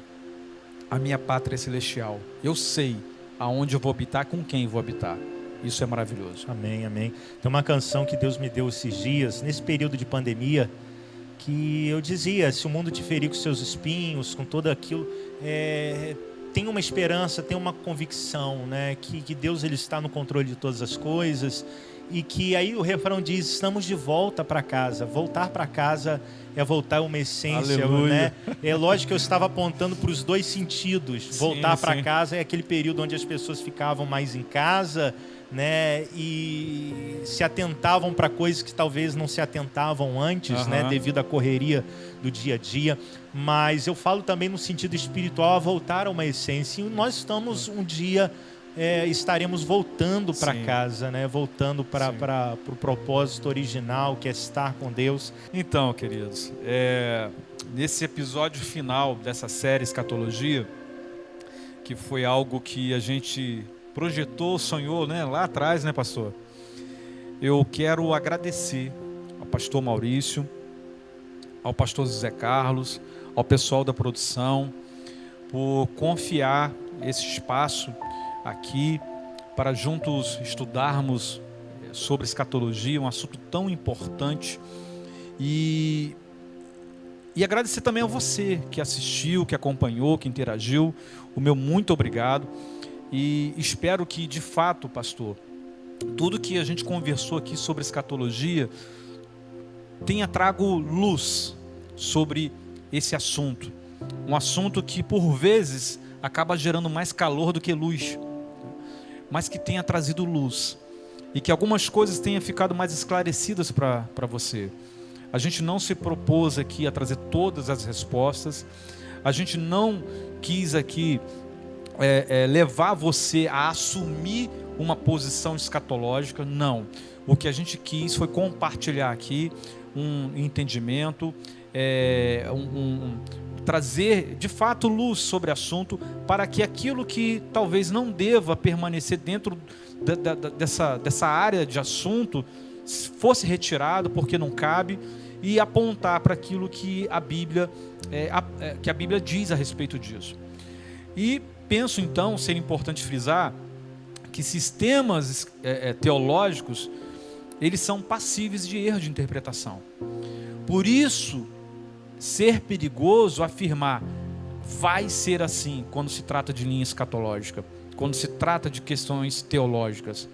a minha pátria é celestial, eu sei aonde eu vou habitar, com quem eu vou habitar. Isso é maravilhoso. Amém, amém. Tem uma canção que Deus me deu esses dias, nesse período de pandemia, que eu dizia: se o mundo te ferir com seus espinhos, com tudo aquilo, tem uma esperança, tem uma convicção, né? Que Deus, ele está no controle de todas as coisas, e que aí o refrão diz: estamos de volta para casa. Voltar para casa é voltar a uma essência, né? É lógico que eu estava apontando para os dois sentidos. Voltar para casa é aquele período onde as pessoas ficavam mais em casa, né, e se atentavam para coisas que talvez não se atentavam antes, né, devido à correria do dia a dia. Mas eu falo também no sentido espiritual, a voltar a uma essência. E nós estamos um dia, estaremos voltando para casa, né, voltando para o propósito original, que é estar com Deus. Então, queridos, nesse episódio final dessa série Escatologia, que foi algo que a gente projetou, sonhou, né, lá atrás, né, pastor? Eu quero agradecer ao pastor Maurício, ao pastor José Carlos, ao pessoal da produção, por confiar esse espaço aqui para juntos estudarmos sobre escatologia, um assunto tão importante. E agradecer também a você que assistiu, que acompanhou, que interagiu. O meu muito obrigado. E espero que, de fato, pastor, tudo que a gente conversou aqui sobre escatologia tenha trago luz sobre esse assunto. Um assunto que, por vezes, acaba gerando mais calor do que luz, mas que tenha trazido luz. E que algumas coisas tenham ficado mais esclarecidas para você. A gente não se propôs aqui a trazer todas as respostas. A gente não quis aqui levar você a assumir uma posição escatológica, não. O que a gente quis foi compartilhar aqui um entendimento, trazer de fato luz sobre o assunto, para que aquilo que talvez não deva permanecer dentro dessa área de assunto fosse retirado, porque não cabe, e apontar para aquilo que a Bíblia diz a respeito disso. E penso então ser importante frisar que sistemas teológicos, eles são passíveis de erro de interpretação. Por isso, ser perigoso afirmar vai ser assim quando se trata de linha escatológica, quando se trata de questões teológicas.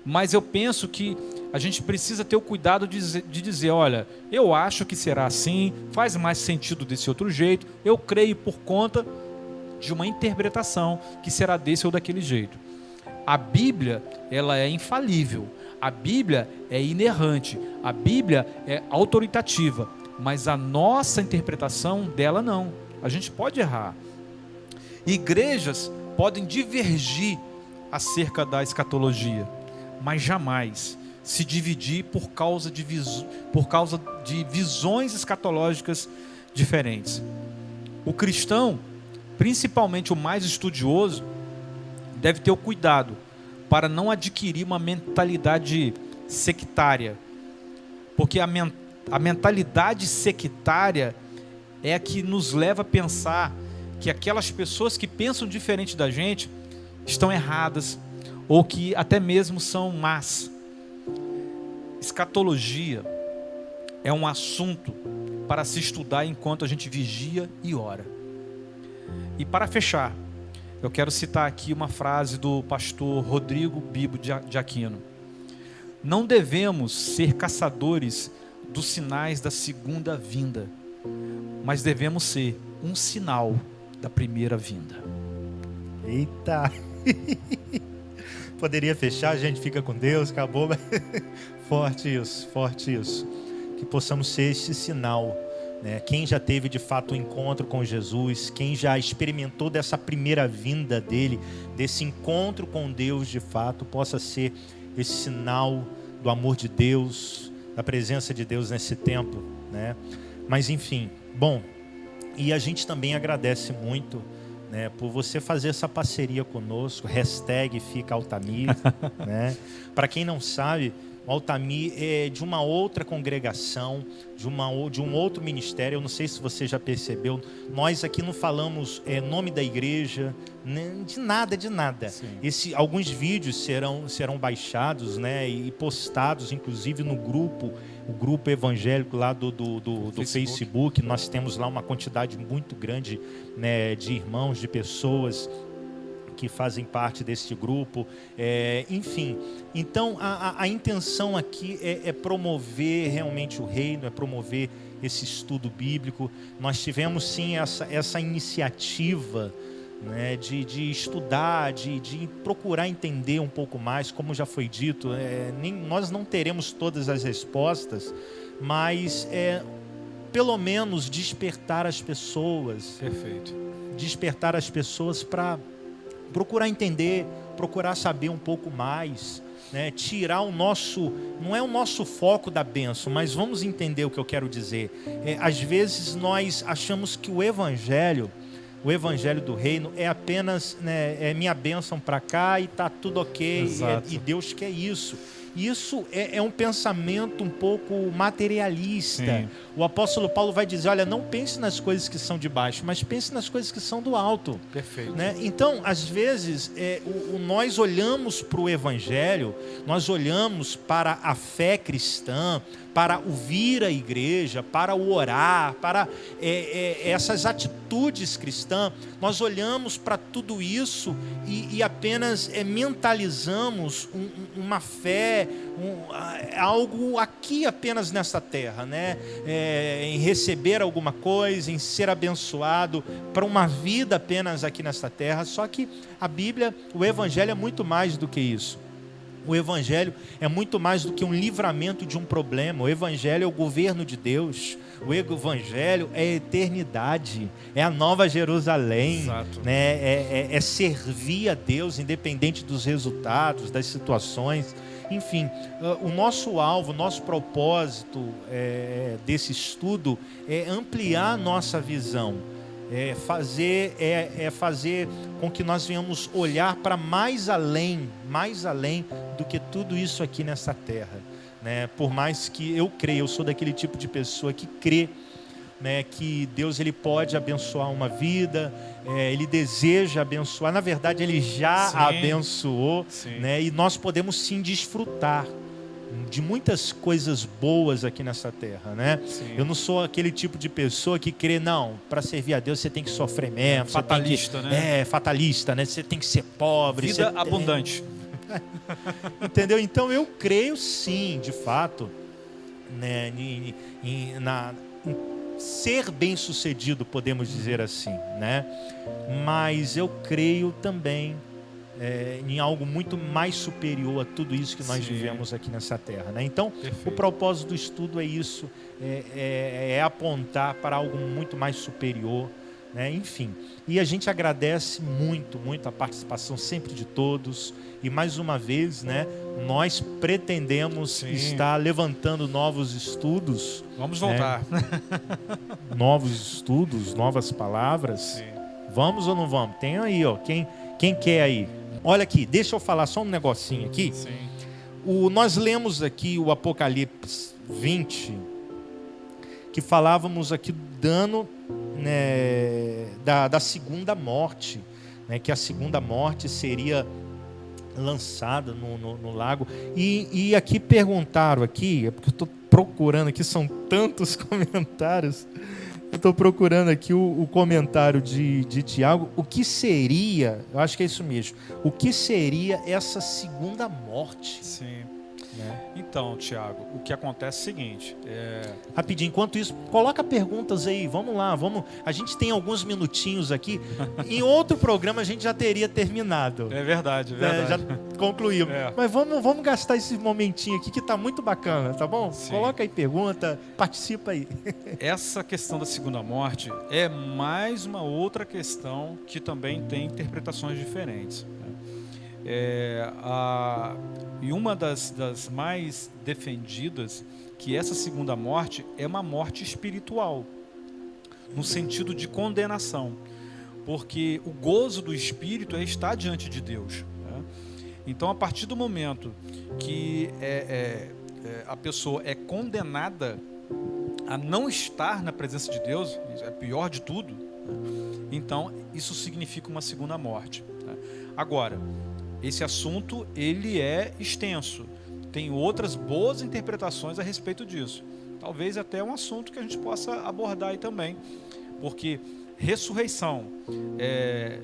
Mas eu penso que a gente precisa ter o cuidado de dizer, olha, eu acho que será assim, faz mais sentido desse outro jeito, eu creio por conta de uma interpretação que será desse ou daquele jeito. A Bíblia, ela é infalível, a Bíblia é inerrante, a Bíblia é autoritativa, mas a nossa interpretação dela não. A gente pode errar. Igrejas podem divergir acerca da escatologia, mas jamais se dividir por causa de visões escatológicas diferentes. O cristão, principalmente o mais estudioso, deve ter o cuidado para não adquirir uma mentalidade sectária, porque a mentalidade sectária é a que nos leva a pensar que aquelas pessoas que pensam diferente da gente estão erradas, ou que até mesmo são más. Escatologia é um assunto para se estudar enquanto a gente vigia e ora. E para fechar, eu quero citar aqui uma frase do pastor Rodrigo Bibo de Aquino. Não devemos ser caçadores dos sinais da segunda vinda, mas devemos ser um sinal da primeira vinda. Eita! Poderia fechar, a gente fica com Deus, acabou. Forte isso, forte isso. Que possamos ser esse sinal, né? Quem já teve de fato um encontro com Jesus, quem já experimentou dessa primeira vinda dele, desse encontro com Deus de fato, possa ser esse sinal do amor de Deus, da presença de Deus nesse tempo, né? Mas enfim, bom, e a gente também agradece muito, né, por você fazer essa parceria conosco, #FicaAltamir, né? Para quem não sabe, o Altamir é de uma outra congregação, de um outro ministério. Eu não sei se você já percebeu, nós aqui não falamos nome da igreja, de nada. Alguns vídeos serão baixados, né, e postados, inclusive no grupo, o grupo evangélico lá do Facebook. Nós temos lá uma quantidade muito grande, né, de irmãos, de pessoas que fazem parte deste grupo, enfim. Então a intenção aqui é promover realmente o reino, é promover esse estudo bíblico. Nós tivemos sim essa iniciativa, né, de estudar, de procurar entender um pouco mais, como já foi dito, nós não teremos todas as respostas, mas pelo menos despertar as pessoas. Perfeito. Despertar as pessoas para procurar entender, procurar saber um pouco mais, né? Tirar não é o nosso foco da bênção, mas vamos entender o que eu quero dizer. Às vezes nós achamos que o evangelho do reino é apenas, né, minha bênção para cá e tá tudo ok, e Deus quer isso. Isso é um pensamento um pouco materialista. Sim. O apóstolo Paulo vai dizer, olha, não pense nas coisas que são de baixo, mas pense nas coisas que são do alto. Perfeito. Né? Então, às vezes, nós olhamos para o evangelho, nós olhamos para a fé cristã, para o vir à igreja, para o orar, para essas atitudes cristãs, nós olhamos para tudo isso e apenas mentalizamos uma fé, algo aqui apenas nesta terra, né? Em receber alguma coisa, em ser abençoado para uma vida apenas aqui nesta terra. Só que a Bíblia, o evangelho é muito mais do que isso. O evangelho é muito mais do que um livramento de um problema. O evangelho é o governo de Deus. O evangelho é a eternidade, é a nova Jerusalém, né? É servir a Deus independente dos resultados, das situações. Enfim, o nosso alvo, o nosso propósito desse estudo é ampliar a nossa visão. Fazer com que nós venhamos olhar para mais além do que tudo isso aqui nessa terra, né? Por mais que eu creia, eu sou daquele tipo de pessoa que crê, né, que Deus ele pode abençoar uma vida, ele deseja abençoar, na verdade ele já abençoou, né? E nós podemos sim desfrutar de muitas coisas boas aqui nessa terra, né? Sim. Eu não sou aquele tipo de pessoa que crê, não, para servir a Deus você tem que sofrer mesmo. Fatalista, né? Fatalista, né? Você tem que ser pobre. Vida abundante. Entendeu? Então eu creio sim, de fato, né, em ser bem sucedido, podemos dizer assim, né? Mas eu creio também em algo muito mais superior a tudo isso que nós vivemos aqui nessa terra, né? Então, o propósito do estudo é isso, é apontar para algo muito mais superior, né? Enfim, e a gente agradece muito a participação sempre de todos, e mais uma vez, né, nós pretendemos estar levantando novos estudos. Vamos voltar. Né? Novos estudos, novas palavras. Sim. Vamos ou não vamos? Tem aí, ó, quem quer aí? Olha aqui, deixa eu falar só um negocinho aqui. Nós lemos aqui o Apocalipse 20, que falávamos aqui dano, né, da segunda morte, né, que a segunda morte seria lançada no lago. E aqui perguntaram, aqui, é porque eu estou procurando aqui, são tantos comentários, eu estou procurando aqui o comentário de Tiago, o que seria, eu acho que é isso mesmo, o que seria essa segunda morte? Sim. Né? Então, Tiago, o que acontece é o seguinte... Rapidinho, enquanto isso, coloca perguntas aí, vamos lá, a gente tem alguns minutinhos aqui, em outro programa a gente já teria terminado. É verdade, é verdade. Já concluímos. Mas vamos gastar esse momentinho aqui que está muito bacana, tá bom? Sim. Coloca aí pergunta, participa aí. Essa questão da segunda morte é mais uma outra questão que também tem interpretações diferentes. E uma das mais defendidas, que essa segunda morte é uma morte espiritual, no sentido de condenação, porque o gozo do espírito é estar diante de Deus, né? Então, a partir do momento que a pessoa é condenada a não estar na presença de Deus, é pior de tudo, né? Então isso significa uma segunda morte, né? Agora, esse assunto ele é extenso, tem outras boas interpretações a respeito disso. Talvez até um assunto que a gente possa abordar aí também, porque ressurreição,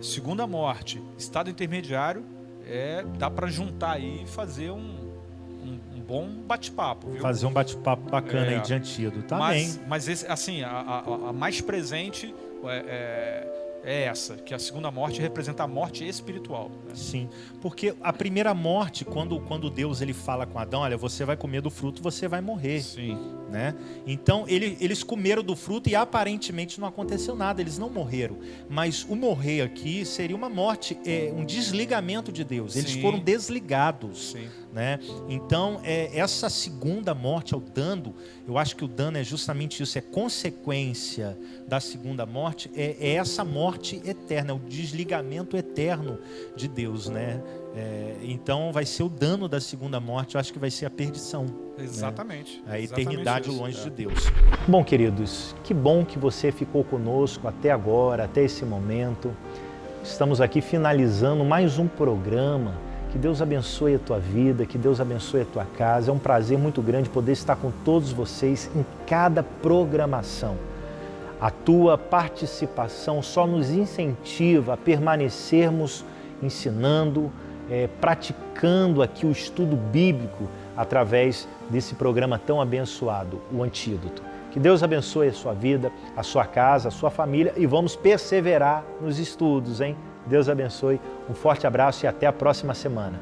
segunda morte, estado intermediário, dá para juntar aí e fazer um bom bate-papo, viu? Fazer um bate-papo bacana aí de antídoto, tá bem. Mas esse, assim, a mais presente é essa, que a segunda morte representa a morte espiritual, né? Sim, porque a primeira morte, quando Deus ele fala com Adão, olha, você vai comer do fruto, você vai morrer. Sim. Né? Então eles comeram do fruto e aparentemente não aconteceu nada, eles não morreram. Mas o morrer aqui seria uma morte, um desligamento de Deus. Eles Sim. foram desligados. Sim. Né? Então essa segunda morte, o dano, eu acho que o dano é justamente isso, é consequência da segunda morte, é essa morte eterna, é o desligamento eterno de Deus, né? Então vai ser o dano da segunda morte, eu acho que vai ser a perdição. Exatamente. Né? A eternidade isso, longe de Deus. Bom, queridos, que bom que você ficou conosco até agora, até esse momento. Estamos aqui finalizando mais um programa. Que Deus abençoe a tua vida, que Deus abençoe a tua casa. É um prazer muito grande poder estar com todos vocês em cada programação. A tua participação só nos incentiva a permanecermos ensinando, praticando aqui o estudo bíblico através desse programa tão abençoado, o Antídoto. Que Deus abençoe a sua vida, a sua casa, a sua família e vamos perseverar nos estudos, hein? Deus abençoe, um forte abraço e até a próxima semana.